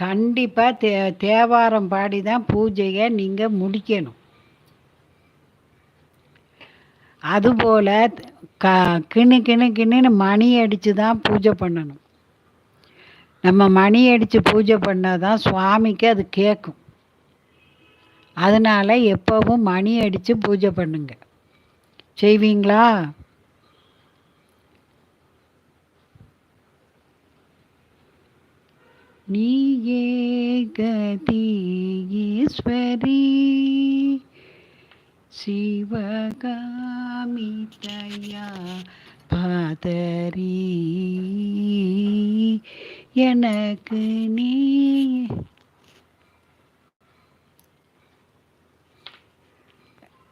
கண்டிப்பாக தேவாரம் பாடி தான் பூஜையை நீங்கள் முடிக்கணும். அதுபோல் கிணு மணி அடித்து தான் பூஜை பண்ணணும். நம்ம மணி அடித்து பூஜை பண்ணால் தான் சுவாமிக்கு அது கேட்கும். அதனால் எப்போவும் மணி அடித்து பூஜை பண்ணுங்க. செய்வீங்களா? நீயே கதி ஈஸ்வரி சிவகாமிதயா பாதரி எனக்கு நீ.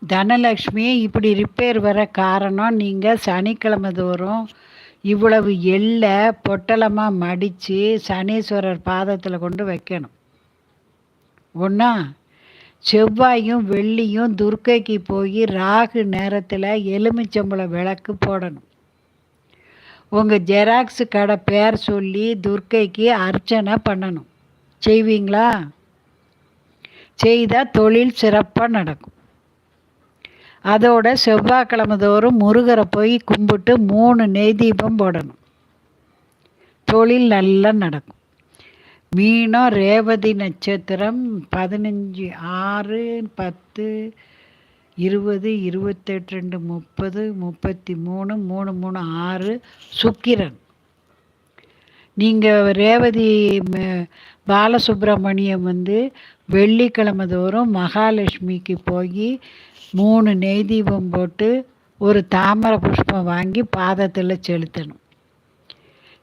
தனலக்ஷ்மி இப்படி ரிப்பேர் வர காரணம் நீங்கள் சனிக்கிழமை தோறும் இவ்வளவு எள்ளை பொட்டலமாக மடித்து சனீஸ்வரர் பாதத்தில் கொண்டு வைக்கணும். ஒன்றா செவ்வாயும் வெள்ளியும் துர்க்கைக்கு போய் ராகு நேரத்தில் எலுமிச்சம்பழம் விளக்கு போடணும். உங்கள் ஜெராக்ஸு கடை பேர் சொல்லி துர்க்கைக்கு அர்ச்சனை பண்ணணும். செய்வீங்களா? செய்தால் தொழில் சிறப்பாக நடக்கும். அதோட செவ்வாய்க்கிழமை தோறும் முருகரை போய் கும்பிட்டு 3 நெய் தீபம் போடணும். தொழில் நல்லா நடக்கும். மீனம் ரேவதி நட்சத்திரம் 15, 6, 10, 20, 28, 30, 33, 3, 6 சுக்கிரன். நீங்கள் ரேவதி பாலசுப்ரமணியம் வெள்ளிக்கிழமை தோறும் மகாலட்சுமிக்கு போய் 3 நெய் தீபம் போட்டு ஒரு தாமரை புஷ்பம் வாங்கி பாதத்தில் செலுத்தணும்.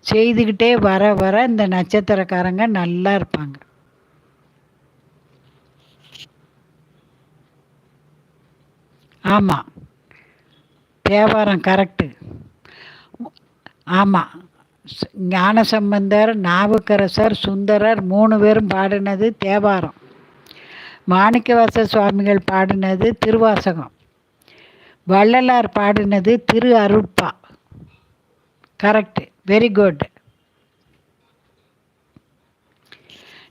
செய்துக்கிட்டே வர வர இந்த நட்சத்திரக்காரங்க நல்லா இருப்பாங்க. ஆமாம், தேவாரம் கரெக்டு. ஆமாம், ஞானசம்பந்தர், நாவுக்கரசர், சுந்தரர் 3 பேரும் பாடினது தேவாரம். மாணிக்கவாச சுவாமிகள் பாடினது திருவாசகம். வள்ளலார் பாடினது Thiruvarutpa. Correct, very good.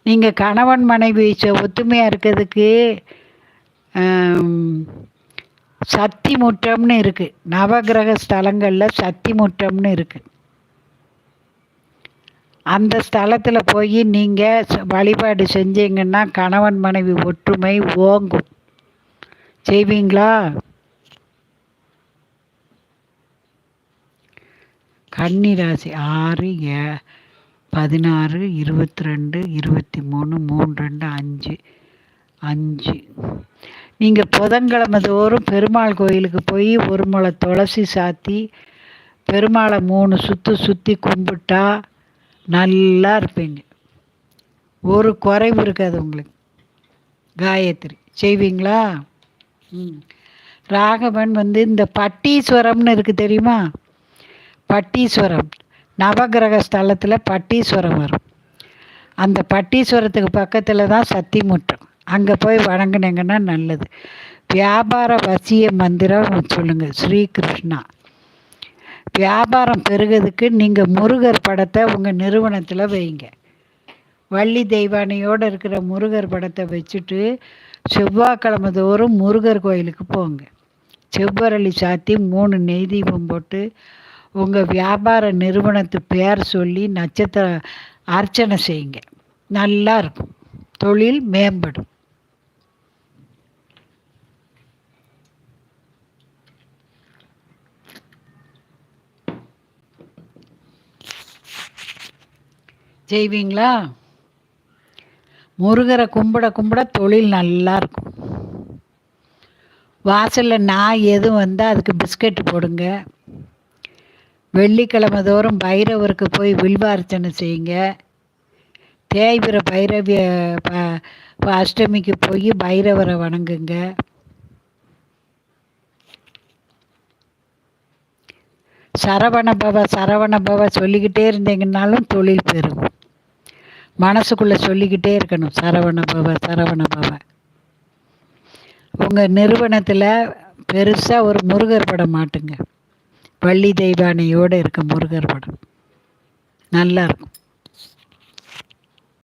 நீங்கள் கணவன் மனைவி ஒத்துமையாக இருக்கிறதுக்கு சக்தி முற்றம்னு இருக்குது. நவகிரக ஸ்தலங்களில் சக்தி முற்றம்னு இருக்குது. அந்த ஸ்தலத்தில் போய் நீங்கள் வழிபாடு செஞ்சீங்கன்னா கணவன் மனைவி ஒற்றுமை ஓங்கும். செய்வீங்களா? கன்னிராசி 6, 16, 22, 23, 3, 2, 5. நீங்கள் புதன்கிழமை தோறும் பெருமாள் கோயிலுக்கு போய் 1 முழம் துளசி சாத்தி பெருமாளை 3 சுற்று சுற்றி கும்பிட்டா நல்லா இருப்பீங்க. ஒரு குறைவு இருக்காது உங்களுக்கு. காயத்ரி செய்வீங்களா? ராகவன் இந்த பட்டீஸ்வரம்னு இருக்குது தெரியுமா? பட்டீஸ்வரம் நவகிரக ஸ்தலத்தில் பட்டீஸ்வரம் வரும். அந்த பட்டீஸ்வரத்துக்கு பக்கத்தில் தான் சக்தி முற்றம். அங்கே போய் வணங்கினீங்கன்னா நல்லது. வியாபார வசிய மந்திரம் சொல்லுங்கள். ஸ்ரீகிருஷ்ணா. வியாபாரம் பெருகிறதுக்கு நீங்கள் முருகர் படத்தை உங்கள் நிறுவனத்தில் வைங்க. வள்ளி தெய்வானையோடு இருக்கிற முருகர் படத்தை வச்சுட்டு செவ்வாய்க்கிழமை தோறும் முருகர் கோயிலுக்கு போங்க. செவ்வரளி சாத்தி 3 நெய் தீபம் போட்டு உங்கள் வியாபார நிறுவனத்து பேர் சொல்லி நட்சத்திர அர்ச்சனை செய்யுங்க. நல்லா இருக்கும். தொழில் மேம்படும். செய்வீங்களா? முருகரை கும்பிட கும்பிட தொழில் நல்லா இருக்கும். வாசலில் நாய் எதுவும் வந்தால் அதுக்கு பிஸ்கட்டு போடுங்க. வெள்ளிக்கிழமை தோறும் பைரவருக்கு போய் வில்வார்ச்சனை செய்யுங்க. தேய்பிர பைரவிய அஷ்டமிக்கு போய் பைரவரை வணங்குங்க. சரவணபவ சொல்லிக்கிட்டே இருந்தீங்கன்னாலும் தொழில் பெருகும். மனசுக்குள்ளே சொல்லிக்கிட்டே இருக்கணும் சரவணபவ. உங்கள் நிறுவனத்தில் பெருசாக ஒரு முருகர் படம் மாட்டுங்க. வள்ளி தெய்வானையோடு இருக்க முருகர் படம் நல்லா இருக்கும்.